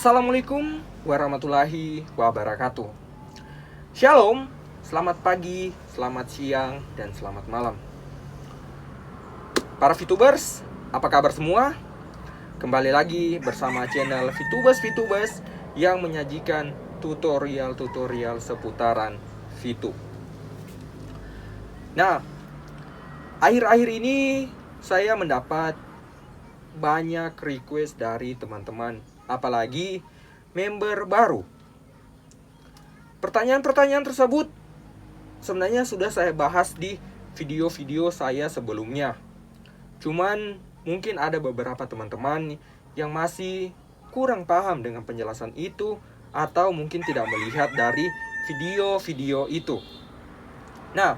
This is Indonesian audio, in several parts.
Assalamualaikum warahmatullahi wabarakatuh. Shalom, selamat pagi, selamat siang, dan selamat malam. Para VTubers, apa kabar semua? Kembali lagi bersama channel VTubers yang menyajikan tutorial-tutorial seputaran VTube. Nah, akhir-akhir ini saya mendapat banyak request dari teman-teman, apalagi member baru. Pertanyaan-pertanyaan tersebut sebenarnya sudah saya bahas di video-video saya sebelumnya. Cuman mungkin ada beberapa teman-teman yang masih kurang paham dengan penjelasan itu, atau mungkin tidak melihat dari video-video itu. Nah,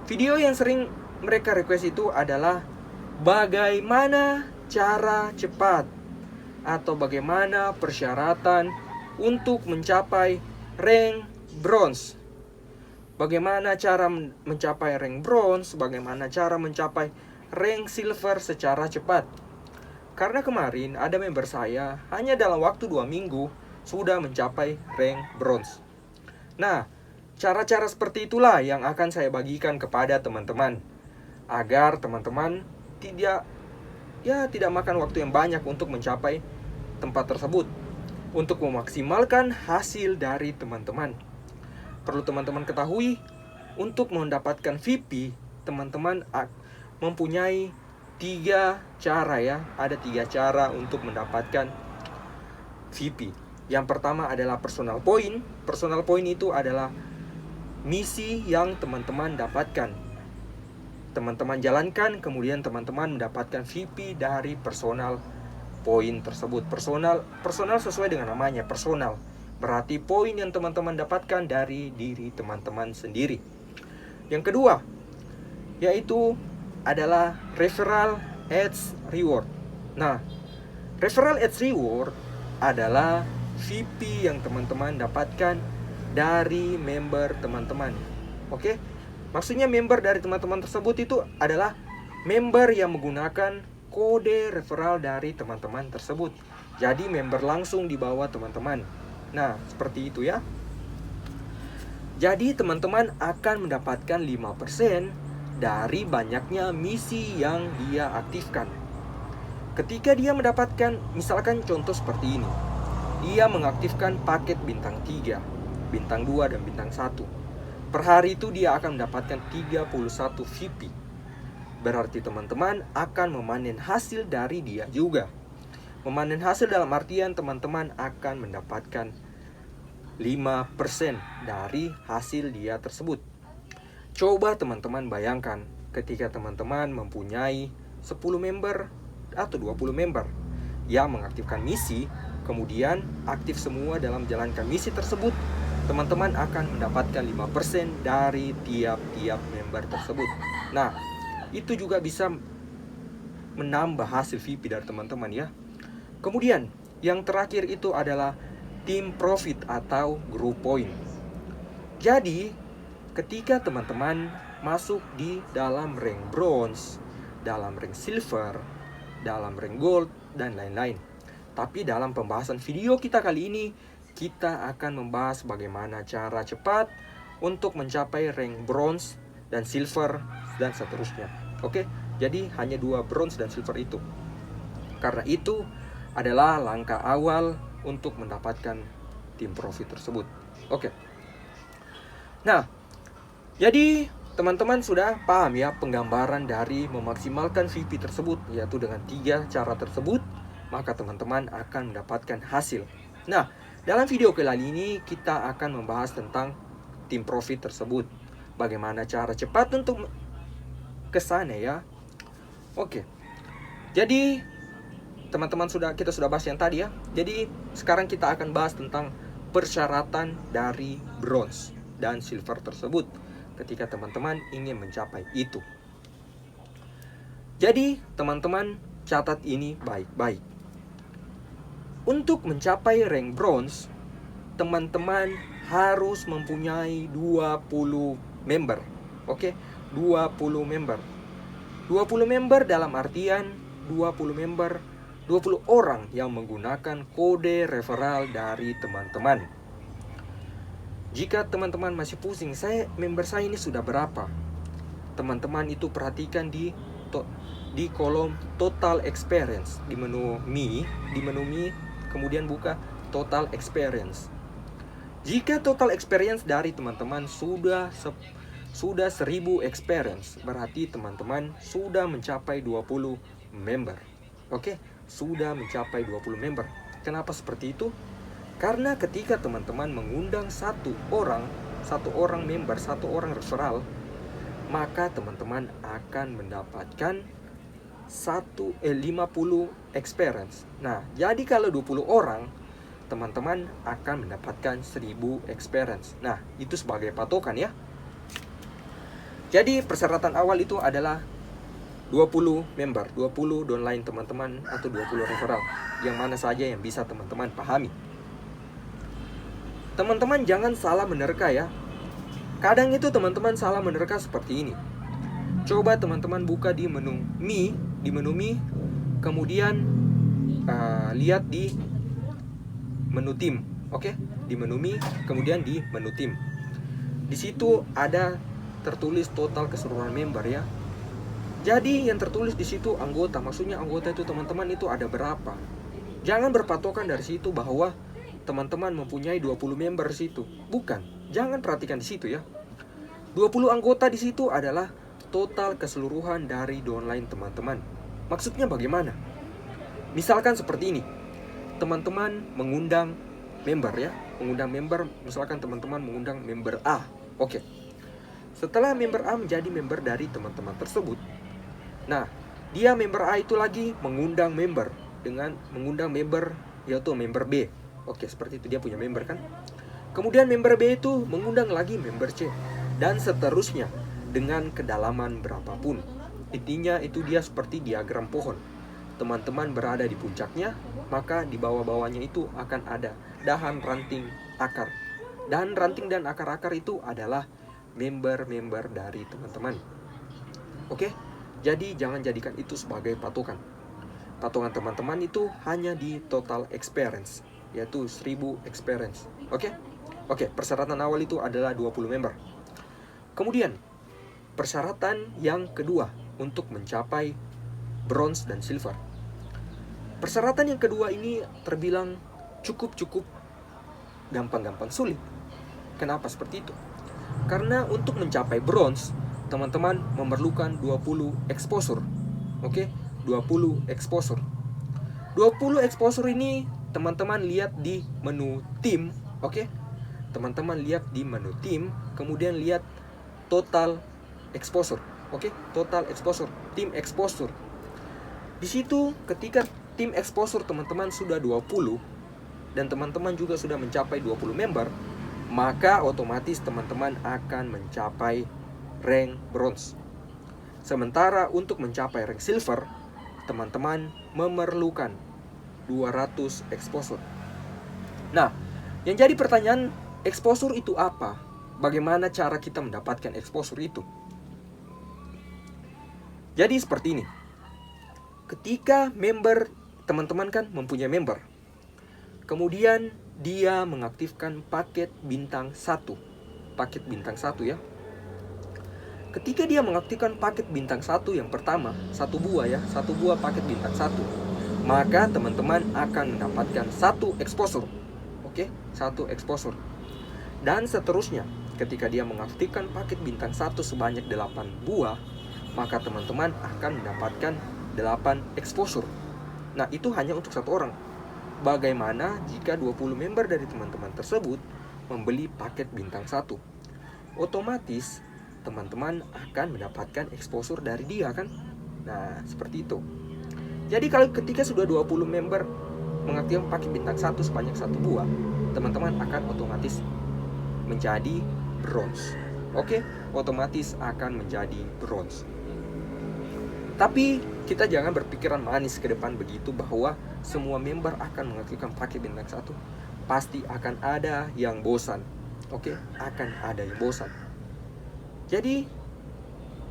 video yang sering mereka request itu adalah bagaimana cara cepat atau bagaimana persyaratan untuk mencapai rank bronze. Bagaimana cara mencapai rank bronze, bagaimana cara mencapai rank silver secara cepat. Karena kemarin ada member saya hanya dalam waktu 2 minggu sudah mencapai rank bronze. Nah, cara-cara seperti itulah yang akan saya bagikan kepada teman-teman, agar teman-teman tidak makan waktu yang banyak untuk mencapai tempat tersebut, untuk memaksimalkan hasil dari teman-teman. Perlu teman-teman ketahui, untuk mendapatkan VP, teman-teman mempunyai 3 cara ya. Ada 3 cara untuk mendapatkan VP. Yang pertama adalah personal point. Personal point itu adalah misi yang teman-teman dapatkan, teman-teman jalankan, kemudian teman-teman mendapatkan VP dari personal point tersebut. Personal sesuai dengan namanya, personal. Berarti poin yang teman-teman dapatkan dari diri teman-teman sendiri. Yang kedua, yaitu adalah referral ads reward. Nah, referral ads reward adalah VP yang teman-teman dapatkan dari member teman-teman. Oke? Maksudnya member dari teman-teman tersebut itu adalah member yang menggunakan kode referral dari teman-teman tersebut. Jadi member langsung di bawah teman-teman. Nah, seperti itu ya. Jadi teman-teman akan mendapatkan 5% dari banyaknya misi yang dia aktifkan. Ketika dia mendapatkan, misalkan contoh seperti ini, dia mengaktifkan paket bintang 3, bintang 2, dan bintang 1. Per hari itu dia akan mendapatkan 31 VP. Berarti teman-teman akan memanen hasil dari dia juga. Memanen hasil dalam artian teman-teman akan mendapatkan 5% dari hasil dia tersebut. Coba teman-teman bayangkan ketika teman-teman mempunyai 10 member atau 20 member yang mengaktifkan misi, kemudian aktif semua dalam menjalankan misi tersebut, teman-teman akan mendapatkan 5% dari tiap-tiap member tersebut. Nah, itu juga bisa menambah hasil VP dari teman-teman ya. Kemudian, yang terakhir itu adalah team profit atau group point. Jadi, ketika teman-teman masuk di dalam rank bronze, dalam rank silver, dalam rank gold, dan lain-lain. Tapi dalam pembahasan video kita kali ini, kita akan membahas bagaimana cara cepat untuk mencapai rank bronze dan silver dan seterusnya. Oke, jadi hanya 2 bronze dan silver itu. Karena itu adalah langkah awal untuk mendapatkan team profit tersebut. Oke. Nah, jadi teman-teman sudah paham ya penggambaran dari memaksimalkan VP tersebut, yaitu dengan 3 cara tersebut, maka teman-teman akan mendapatkan hasil. Nah, dalam video kali ini kita akan membahas tentang team profit tersebut. Bagaimana cara cepat untuk ke sana ya. Oke. Jadi teman-teman kita sudah bahas yang tadi ya. Jadi sekarang kita akan bahas tentang persyaratan dari bronze dan silver tersebut ketika teman-teman ingin mencapai itu. Jadi teman-teman catat ini baik-baik. Untuk mencapai rank bronze, teman-teman harus mempunyai 20 member. Oke, 20 member. 20 member dalam artian 20 member 20 orang yang menggunakan kode referral dari teman-teman. Jika teman-teman masih pusing, member saya ini sudah berapa? Teman-teman itu perhatikan di kolom total experience di menu Mi, kemudian buka total experience. Jika total experience dari teman-teman sudah 1000 experience, berarti teman-teman sudah mencapai 20 member. Oke, sudah mencapai 20 member. Kenapa seperti itu? Karena ketika teman-teman mengundang satu orang member, satu orang referral, maka teman-teman akan mendapatkan 50 experience. Nah, jadi kalau 20 orang, teman-teman akan mendapatkan 1000 experience. Nah, itu sebagai patokan ya. Jadi persyaratan awal itu adalah 20 member, 20 downline teman-teman atau 20 referral. Yang mana saja yang bisa teman-teman pahami. Teman-teman jangan salah menerka ya. Kadang itu teman-teman salah menerka seperti ini. Coba teman-teman buka di menu Mi, kemudian lihat di menu tim. Oke, di menu Mi, kemudian di menu tim. Di situ ada tertulis total keseluruhan member ya. Jadi yang tertulis di situ anggota, maksudnya anggota itu teman-teman itu ada berapa. Jangan berpatokan dari situ bahwa teman-teman mempunyai 20 member di situ. Bukan, jangan perhatikan di situ ya. 20 anggota di situ adalah total keseluruhan dari downline teman-teman. Maksudnya bagaimana? Misalkan seperti ini. Teman-teman mengundang member ya, misalkan teman-teman mengundang member A. Oke. Setelah member A menjadi member dari teman-teman tersebut, nah, dia member A itu lagi mengundang member yaitu member B. Oke, seperti itu, dia punya member kan. Kemudian member B itu mengundang lagi member C, dan seterusnya dengan kedalaman berapapun. Intinya itu dia seperti diagram pohon. Teman-teman berada di puncaknya, maka di bawah-bawahnya itu akan ada dahan, ranting, akar. Dan ranting dan akar-akar itu adalah member-member dari teman-teman. Oke, jadi jangan jadikan itu sebagai patokan. Patokan teman-teman itu hanya di total experience, yaitu 1000 experience. Oke, persyaratan awal itu adalah 20 member. Kemudian, persyaratan yang kedua untuk mencapai bronze dan silver. Persyaratan yang kedua ini terbilang cukup gampang-gampang sulit. Kenapa seperti itu? Karena untuk mencapai bronze, teman-teman memerlukan 20 exposure. Oke, 20 exposure. 20 exposure ini teman-teman lihat di menu tim. Oke, teman-teman lihat di menu tim, kemudian lihat total exposure. Oke, total exposure, tim exposure. Di situ ketika tim exposure teman-teman sudah 20 dan teman-teman juga sudah mencapai 20 member, maka otomatis teman-teman akan mencapai rank bronze. Sementara untuk mencapai rank silver, teman-teman memerlukan 200 exposure. Nah, yang jadi pertanyaan, exposure itu apa? Bagaimana cara kita mendapatkan exposure itu? Jadi seperti ini. Ketika member, teman-teman kan mempunyai member, kemudian dia mengaktifkan paket bintang 1. Paket bintang 1 ya. Ketika dia mengaktifkan paket bintang 1 yang pertama, satu buah paket bintang 1, maka teman-teman akan mendapatkan 1 exposure. Oke, 1 exposure. Dan seterusnya, ketika dia mengaktifkan paket bintang 1 sebanyak 8 buah, maka teman-teman akan mendapatkan 8 exposure. Nah, itu hanya untuk satu orang. Bagaimana jika 20 member dari teman-teman tersebut membeli paket bintang 1? Otomatis teman-teman akan mendapatkan exposure dari dia kan? Nah, seperti itu. Jadi kalau ketika sudah 20 member mengaktifkan paket bintang 1 sebanyak 1 buah, teman-teman akan otomatis menjadi bronze. Oke, otomatis akan menjadi bronze. Tapi kita jangan berpikiran manis ke depan begitu bahwa semua member akan mengaktifkan paket bintang 1. Pasti akan ada yang bosan. Oke, akan ada yang bosan. Jadi,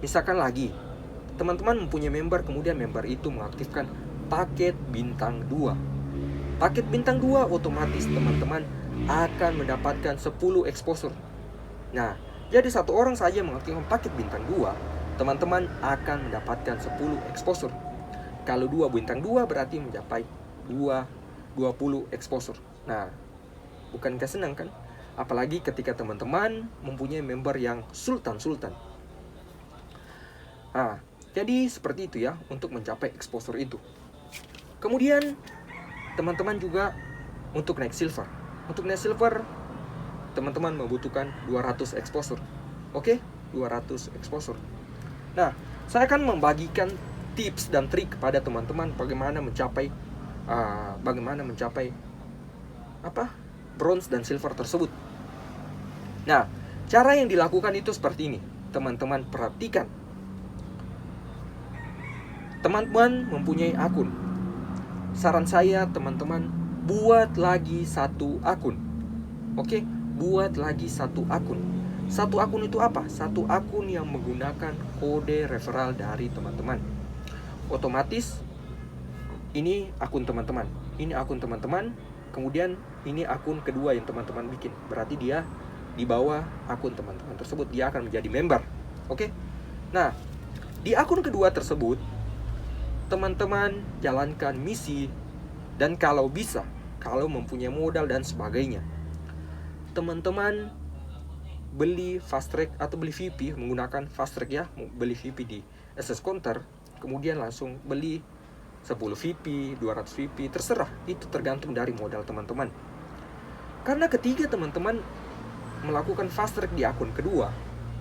misalkan lagi teman-teman mempunyai member, kemudian member itu mengaktifkan paket bintang 2. Paket bintang 2 otomatis teman-teman akan mendapatkan 10 exposure. Nah, jadi satu orang saja mengaktifkan paket bintang 2, teman-teman akan mendapatkan 10 exposure. Kalau 2 bintang 2 berarti mencapai 20 exposure. Nah, bukankah senang kan? Apalagi ketika teman-teman mempunyai member yang sultan. Nah, jadi seperti itu ya untuk mencapai exposure itu. Kemudian teman-teman juga untuk naik silver. Untuk naik silver teman-teman membutuhkan 200 exposure. Oke, 200 exposure. Nah, saya akan membagikan tips dan trik kepada teman-teman bagaimana mencapai bronze dan silver tersebut. Nah, cara yang dilakukan itu seperti ini. Teman-teman perhatikan. Teman-teman mempunyai akun. Saran saya teman-teman buat lagi satu akun. Oke, buat lagi satu akun. Satu akun itu apa? Satu akun yang menggunakan kode referral dari teman-teman. Otomatis ini akun teman-teman. Ini akun teman-teman. Kemudian ini akun kedua yang teman-teman bikin. Berarti dia di bawah akun teman-teman tersebut dia akan menjadi member. Oke. Nah, di akun kedua tersebut teman-teman jalankan misi, dan kalau bisa, kalau mempunyai modal dan sebagainya, teman-teman beli fast track atau beli VP menggunakan fast track ya, beli VP di SS Counter, kemudian langsung beli 10 VP, 200 VP, terserah, itu tergantung dari modal teman-teman. Karena ketika teman-teman melakukan fast track di akun kedua,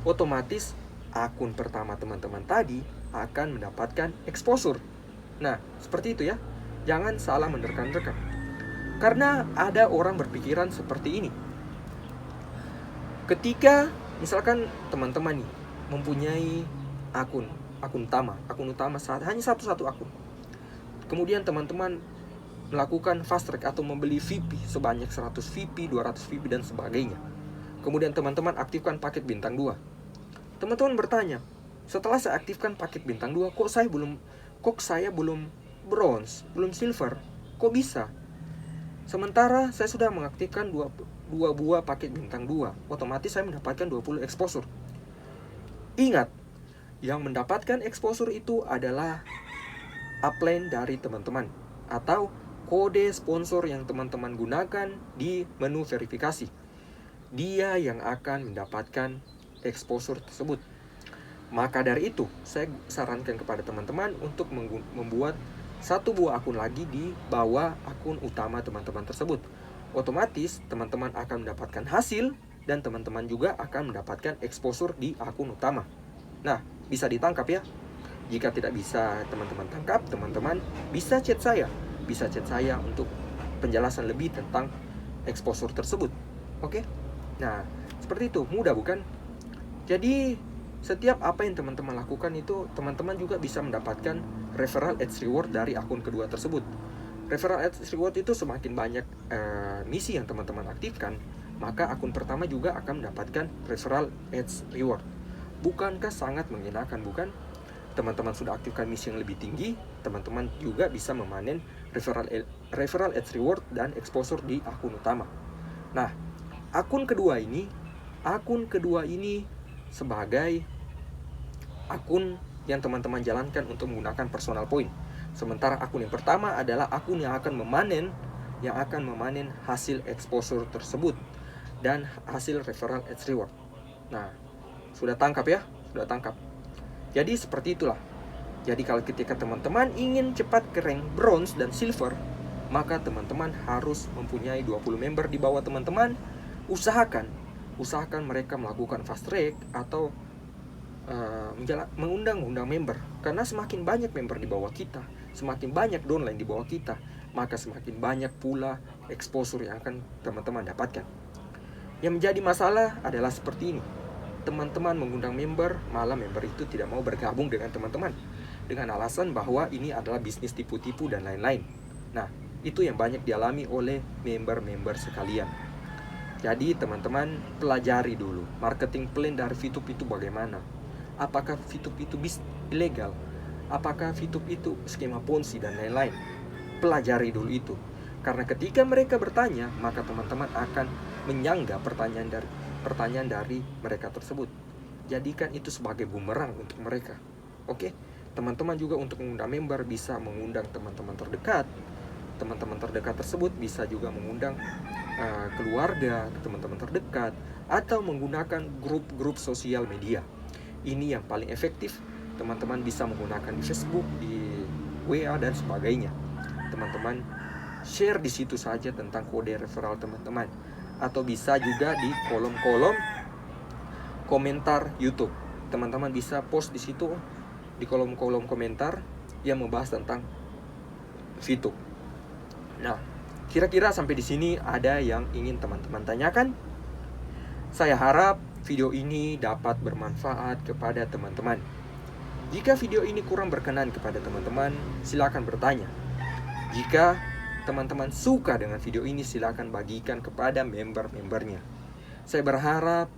otomatis akun pertama teman-teman tadi akan mendapatkan exposure. Nah, seperti itu ya. Jangan salah menerka-nerka. Karena ada orang berpikiran seperti ini. Ketika misalkan teman-teman nih mempunyai akun utama hanya satu akun. Kemudian teman-teman melakukan fast track atau membeli VP sebanyak 100 VP, 200 VP dan sebagainya. Kemudian teman-teman aktifkan paket bintang 2. Teman-teman bertanya, setelah saya aktifkan paket bintang 2, kok saya belum bronze, belum silver? Kok bisa? Sementara saya sudah mengaktifkan dua buah paket bintang 2, otomatis saya mendapatkan 20 exposure. Ingat, yang mendapatkan exposure itu adalah upline dari teman-teman atau kode sponsor yang teman-teman gunakan di menu verifikasi. Dia yang akan mendapatkan exposure tersebut. Maka dari itu, saya sarankan kepada teman-teman untuk membuat satu buah akun lagi di bawah akun utama teman-teman tersebut. Otomatis teman-teman akan mendapatkan hasil dan teman-teman juga akan mendapatkan exposure di akun utama. Nah, bisa ditangkap ya. Jika tidak bisa teman-teman tangkap, teman-teman bisa chat saya. Bisa chat saya untuk penjelasan lebih tentang exposure tersebut. Oke? Nah, seperti itu. Mudah bukan? Jadi, setiap apa yang teman-teman lakukan itu, teman-teman juga bisa mendapatkan referral ads reward dari akun kedua tersebut. Referral ads reward itu semakin banyak misi yang teman-teman aktifkan, maka akun pertama juga akan mendapatkan referral ads reward. Bukankah sangat mengenakan, bukan? Teman-teman sudah aktifkan misi yang lebih tinggi, teman-teman juga bisa memanen referral ads reward dan exposure di akun utama. Nah, akun kedua ini sebagai akun yang teman-teman jalankan untuk menggunakan personal point. Sementara akun yang pertama adalah akun yang akan memanen hasil exposure tersebut dan hasil referral ads reward. Nah, sudah tangkap ya? Sudah tangkap. Jadi seperti itulah. Jadi kalau ketika teman-teman ingin cepat ke rank bronze dan silver, maka teman-teman harus mempunyai 20 member di bawah teman-teman. Usahakan mereka melakukan fast track atau mengundang member. Karena semakin banyak member di bawah kita, semakin banyak downline di bawah kita, maka semakin banyak pula exposure yang akan teman-teman dapatkan. Yang menjadi masalah adalah seperti ini. Teman-teman mengundang member, malah member itu tidak mau bergabung dengan teman-teman dengan alasan bahwa ini adalah bisnis tipu-tipu dan lain-lain. Nah, itu yang banyak dialami oleh member-member sekalian. Jadi teman-teman pelajari dulu marketing plan dari VTube itu bagaimana. Apakah VTube itu ilegal? apakah VTube itu skema Ponzi dan lain-lain. Pelajari dulu itu. Karena ketika mereka bertanya, maka teman-teman akan menyanggah pertanyaan dari mereka tersebut. Jadikan itu sebagai bumerang untuk mereka. Oke? Teman-teman juga untuk mengundang member bisa mengundang teman-teman terdekat. Teman-teman terdekat tersebut bisa juga mengundang keluarga, teman-teman terdekat, atau menggunakan grup-grup sosial media. Ini yang paling efektif. Teman-teman bisa menggunakan di Facebook, di WA, dan sebagainya. Teman-teman share di situ saja tentang kode referral teman-teman, atau bisa juga di kolom-kolom komentar YouTube. Teman-teman bisa post di situ di kolom-kolom komentar yang membahas tentang VTube. Nah, kira-kira sampai di sini ada yang ingin teman-teman tanyakan? Saya harap video ini dapat bermanfaat kepada teman-teman. Jika video ini kurang berkenan kepada teman-teman, silakan bertanya. Jika teman-teman suka dengan video ini, silakan bagikan kepada member-membernya. Saya berharap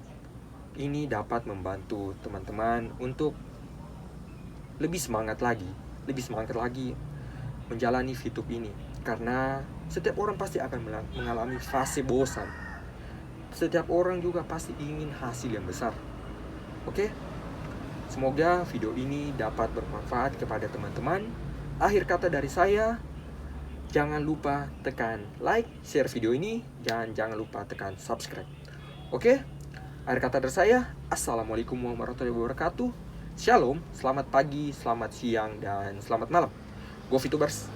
ini dapat membantu teman-teman untuk lebih semangat lagi menjalani VTube ini. Karena setiap orang pasti akan mengalami fase bosan. Setiap orang juga pasti ingin hasil yang besar. Oke? Semoga video ini dapat bermanfaat kepada teman-teman. Akhir kata dari saya, jangan lupa tekan like, share video ini, dan jangan lupa tekan subscribe. Oke? Akhir kata dari saya, Assalamualaikum warahmatullahi wabarakatuh. Shalom, selamat pagi, selamat siang, dan selamat malam. Go VTubers!